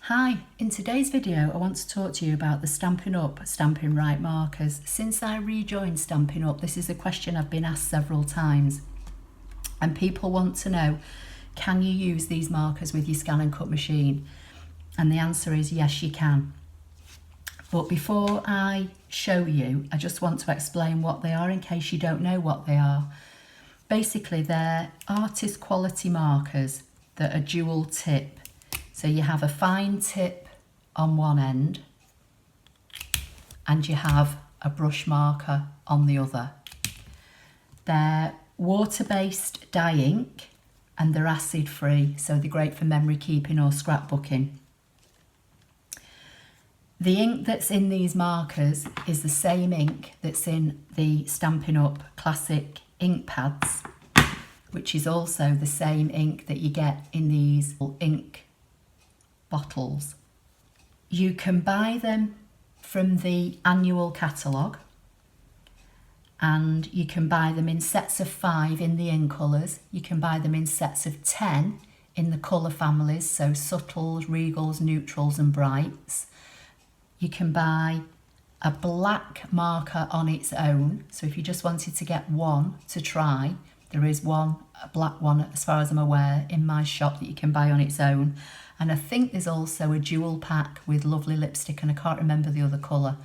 Hi, in today's video I want to talk to you about the Stampin' Up, Stampin' Right markers. Since I rejoined Stampin' Up, this is a question I've been asked several times and people want to know, can you use these markers with your ScanNCut machine? And the answer is yes, you can. But before I show you, I just want to explain what they are in case you don't know what they are. Basically, they're artist quality markers that are dual tip. So you have a fine tip on one end and you have a brush marker on the other. They're water-based dye ink and they're acid-free, so they're great for memory keeping or scrapbooking. The ink that's in these markers is the same ink that's in the Stampin' Up Classic ink pads, which is also the same ink that you get in these ink bottles. You can buy them from the annual catalogue and you can buy them in sets of 5 in the in colours. You can buy them in sets of 10 in the colour families, so subtles, regals, neutrals and brights. You can buy a black marker on its own, so if you just wanted to get one to try, there is one, a black one as far as I'm aware, in my shop that you can buy on its own. And I think there's also a dual pack with lovely lipstick and I can't remember the other colour.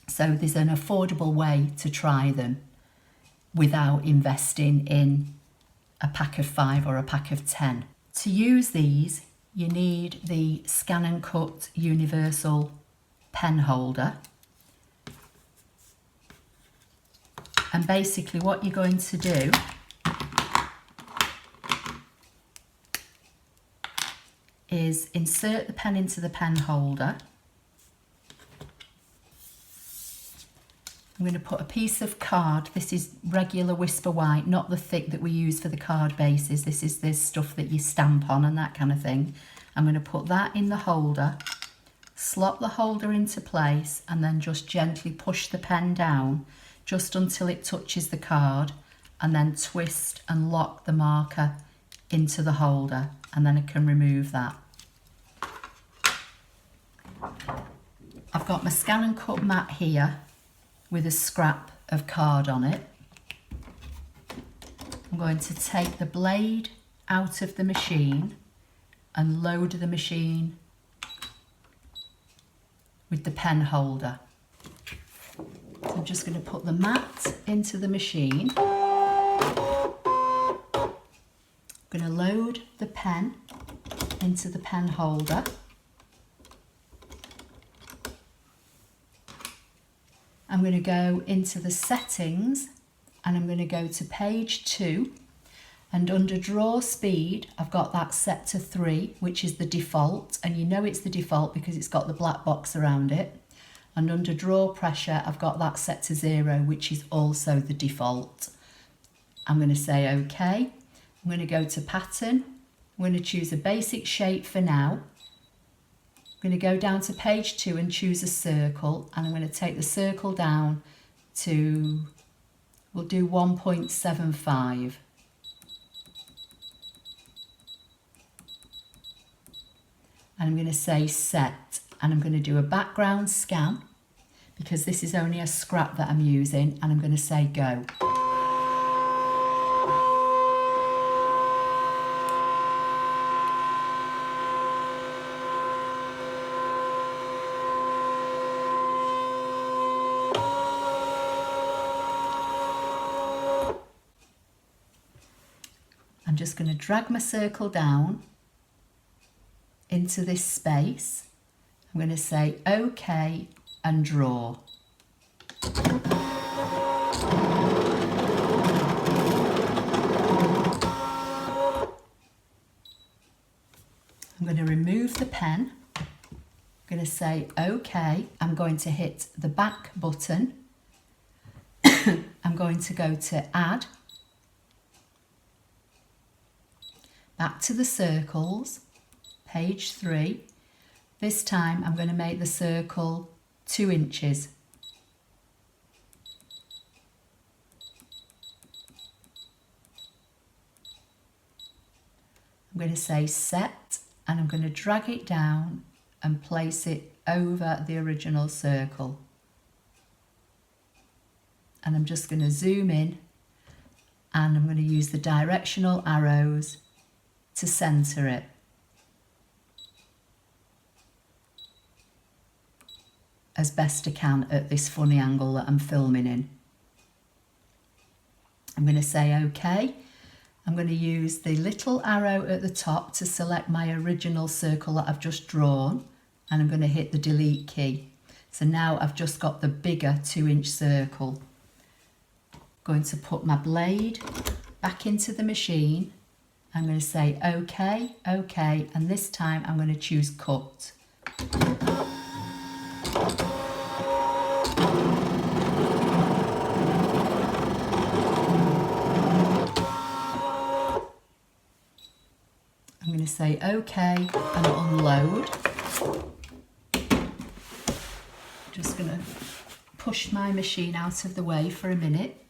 So there's an affordable way to try them without investing in a pack of 5 or a pack of 10. To use these, you need the ScanNCut Universal pen holder. And basically what you're going to do is insert the pen into the pen holder. I'm going to put a piece of card. This is regular Whisper White, not the thick that we use for the card bases. This is this stuff that you stamp on and that kind of thing. I'm going to put that in the holder, slot the holder into place and then just gently push the pen down just until it touches the card and then twist and lock the marker into the holder and then I can remove that. I've got my ScanNCut mat here with a scrap of card on it. I'm going to take the blade out of the machine and load the machine with the pen holder. So I'm just going to put the mat into the machine. I'm going to load the pen into the pen holder. I'm going to go into the settings and I'm going to go to page 2 and under draw speed I've got that set to 3, which is the default, and you know it's the default because it's got the black box around it. And under draw pressure I've got that set to 0, which is also the default. I'm going to say OK. I'm going to go to pattern. I'm going to choose a basic shape for now. I'm going to go down to page 2 and choose a circle, and I'm going to take the circle down to, we'll do 1.75. And I'm going to say set, and I'm going to do a background scan because this is only a scrap that I'm using, and I'm going to say go. I'm just going to drag my circle down into this space. I'm going to say OK and draw. I'm going to remove the pen. I'm going to say OK. I'm going to hit the back button. I'm going to go to add. Back to the circles, page 3. This time I'm going to make the circle 2 inches. I'm going to say set and I'm going to drag it down and place it over the original circle. And I'm just going to zoom in, and I'm going to use the directional arrows to centre it. As best I can at this funny angle that I'm filming in. I'm going to say OK. I'm going to use the little arrow at the top to select my original circle that I've just drawn, and I'm going to hit the delete key. So now I've just got the bigger 2-inch circle. Going to put my blade back into the machine. I'm going to say OK, OK, and this time I'm going to choose cut. I'm going to say OK and unload. Just going to push my machine out of the way for a minute.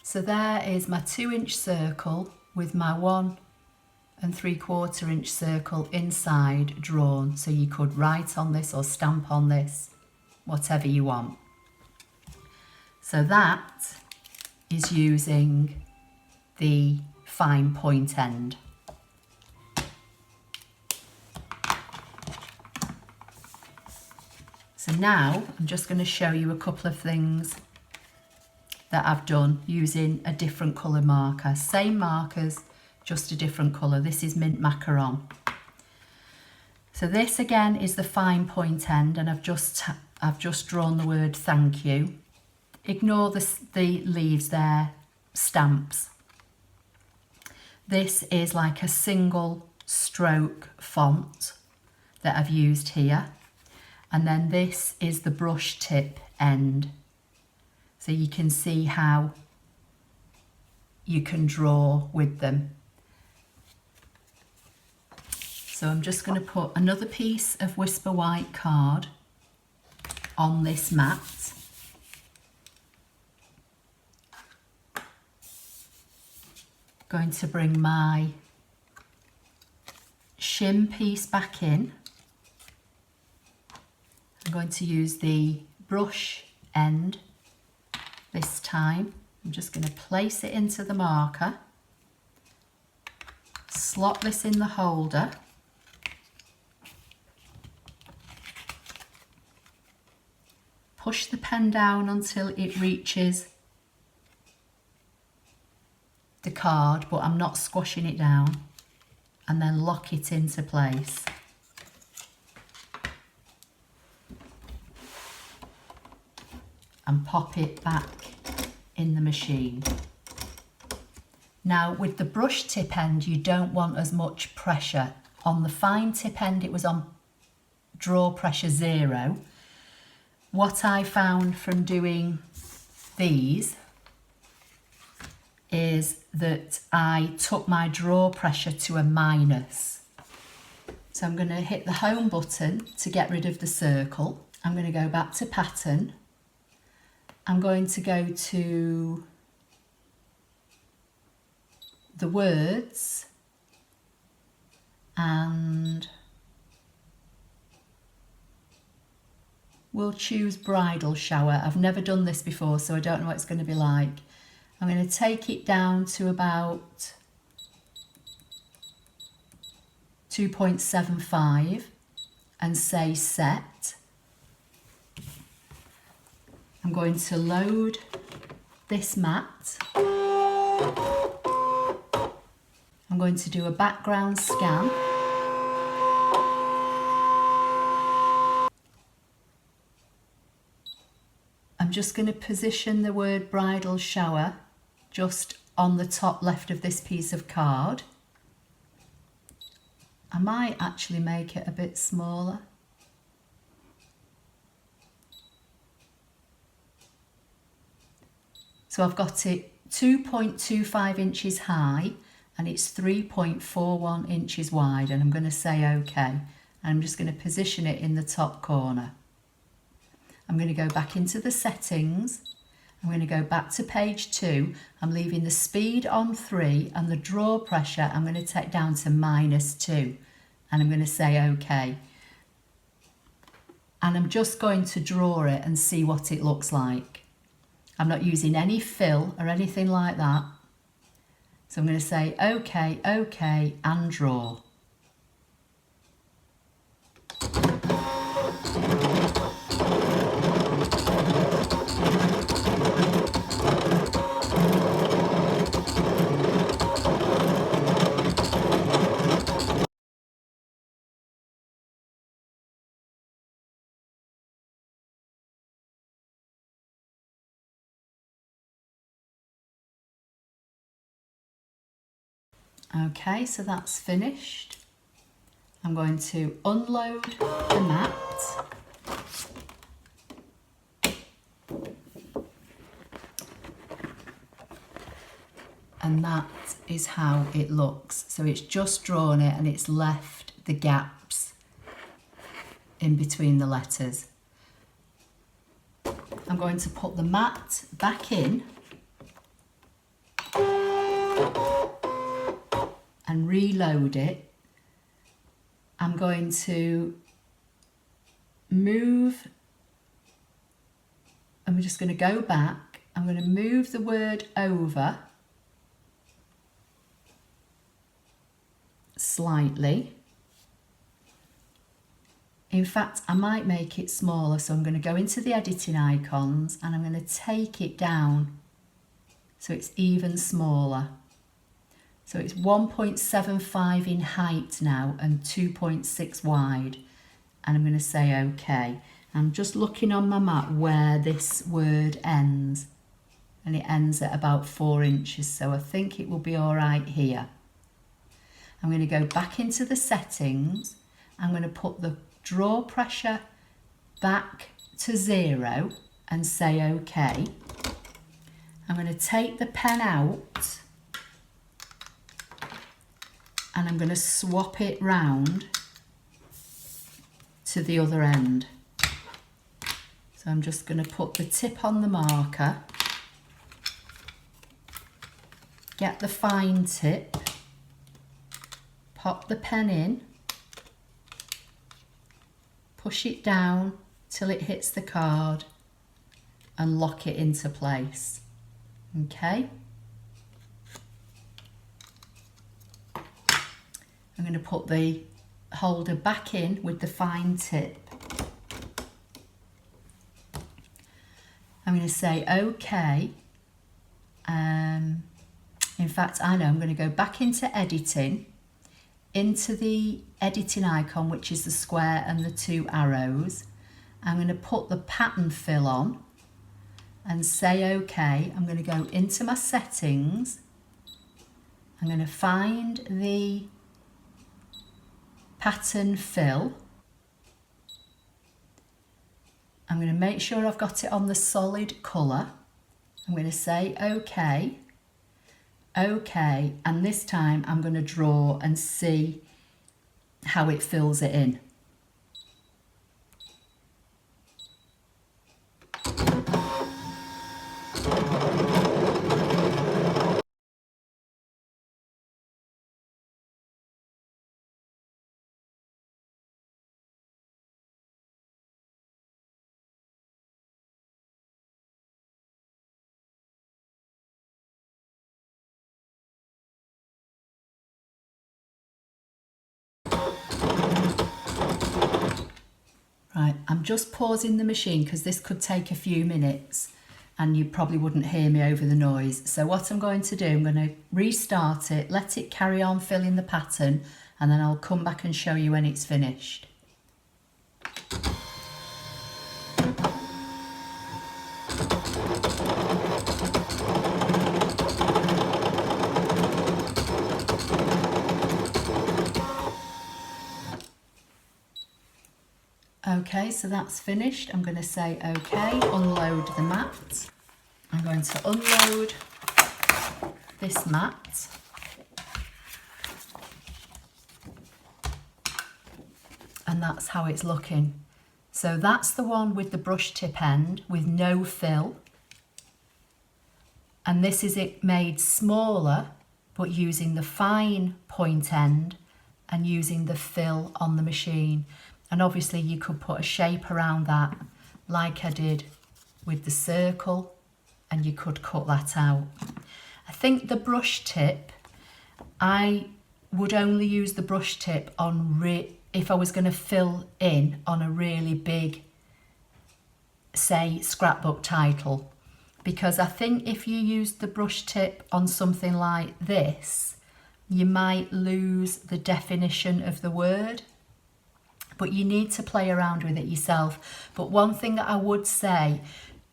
So there is my 2-inch circle with my 1 3/4 inch circle inside drawn. So you could write on this or stamp on this, whatever you want. So that is using the fine point end. So now I'm just going to show you a couple of things that I've done using a different colour marker. Same markers, just a different colour. This is mint macaron. So this again is the fine point end, and I've just drawn the word thank you. Ignore the leaves there, stamps. This is like a single stroke font that I've used here. And then this is the brush tip end. So you can see how you can draw with them. So I'm just going to put another piece of Whisper White card on this mat. Going to bring my shim piece back in. I'm going to use the brush end this time. I'm just going to place it into the marker, slot this in the holder, push the pen down until it reaches the card, but I'm not squashing it down, and then lock it into place. And pop it back in the machine. Now with the brush tip end, you don't want as much pressure. On the fine tip end, it was on draw pressure 0. What I found from doing these is that I took my draw pressure to a minus. So I'm going to hit the home button to get rid of the circle. I'm going to go back to pattern. I'm going to go to the words and we'll choose bridal shower. I've never done this before, so I don't know what it's going to be like. I'm going to take it down to about 2.75 and say set. I'm going to load this mat. I'm going to do a background scan. I'm just going to position the word bridal shower just on the top left of this piece of card. I might actually make it a bit smaller. So I've got it 2.25 inches high and it's 3.41 inches wide, and I'm going to say OK. And I'm just going to position it in the top corner. I'm going to go back into the settings. I'm going to go back to page 2. I'm leaving the speed on 3 and the draw pressure I'm going to take down to -2. And I'm going to say OK. And I'm just going to draw it and see what it looks like. I'm not using any fill or anything like that. So I'm going to say OK, OK and draw. Okay, so that's finished. I'm going to unload the mat. And that is how it looks. So it's just drawn it and it's left the gaps in between the letters. I'm going to put the mat back in and reload it. I'm going to move, and we're just going to go back. I'm going to move the word over slightly. In fact, I might make it smaller, so I'm going to go into the editing icons and I'm going to take it down so it's even smaller. So it's 1.75 in height now and 2.6 wide. And I'm going to say OK. I'm just looking on my map where this word ends. And it ends at about 4 inches. So I think it will be all right here. I'm going to go back into the settings. I'm going to put the draw pressure back to 0 and say OK. I'm going to take the pen out. And I'm going to swap it round to the other end. So I'm just going to put the tip on the marker, get the fine tip, pop the pen in, push it down till it hits the card and lock it into place. Okay. I'm going to put the holder back in with the fine tip. I'm going to say OK. In fact, I know I'm going to go back into editing, into the editing icon, which is the square and the 2 arrows. I'm going to put the pattern fill on and say OK. I'm going to go into my settings. I'm going to find the pattern fill. I'm going to make sure I've got it on the solid colour. I'm going to say OK, OK, and this time I'm going to draw and see how it fills it in. Right, I'm just pausing the machine because this could take a few minutes and you probably wouldn't hear me over the noise. So what I'm going to do, I'm going to restart it, let it carry on filling the pattern, and then I'll come back and show you when it's finished. Okay, so that's finished. I'm going to say OK, unload the mat. I'm going to unload this mat. And that's how it's looking. So that's the one with the brush tip end with no fill. And this is it made smaller, but using the fine point end and using the fill on the machine. And obviously you could put a shape around that like I did with the circle, and you could cut that out. I think the brush tip, I would only use the brush tip on if I was going to fill in on a really big, say, scrapbook title. Because I think if you use the brush tip on something like this, you might lose the definition of the word. But you need to play around with it yourself. But one thing that I would say,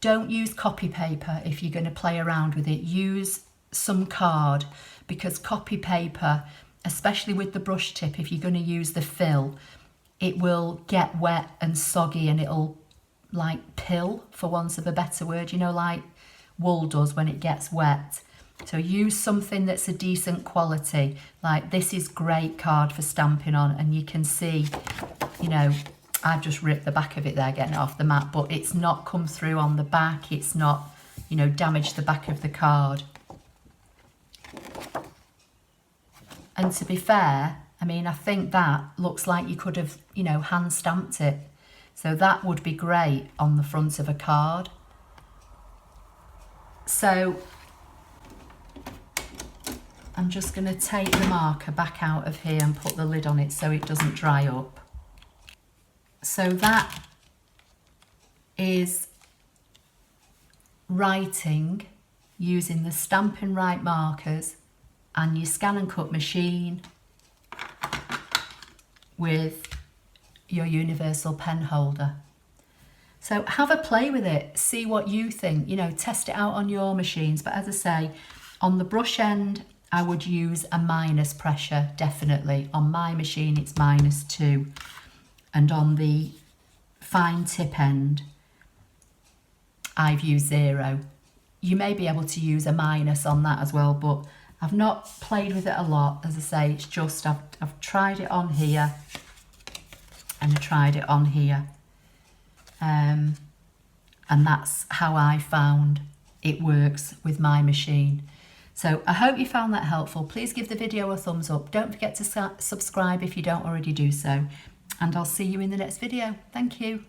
don't use copy paper if you're going to play around with it. Use some card, because copy paper, especially with the brush tip, if you're going to use the fill, it will get wet and soggy and it'll like pill, for want of a better word, you know, like wool does when it gets wet. So use something that's a decent quality. Like this is great card for stamping on, and you can see, you know, I've just ripped the back of it there getting it off the mat, but it's not come through on the back, it's not, you know, damaged the back of the card. And to be fair, I mean, I think that looks like you could have, you know, hand stamped it. So that would be great on the front of a card. So I'm just going to take the marker back out of here and put the lid on it so it doesn't dry up. So that is writing using the Stampin' Write markers and your ScanNCut machine with your universal pen holder. So have a play with it, see what you think, you know, test it out on your machines. But as I say, on the brush end, I would use a minus pressure, definitely. On my machine, it's -2. And on the fine tip end, I've used 0. You may be able to use a minus on that as well, but I've not played with it a lot. As I say, it's just, I've tried it on here and I tried it on here. And that's how I found it works with my machine. So I hope you found that helpful. Please give the video a thumbs up. Don't forget to subscribe if you don't already do so. And I'll see you in the next video. Thank you.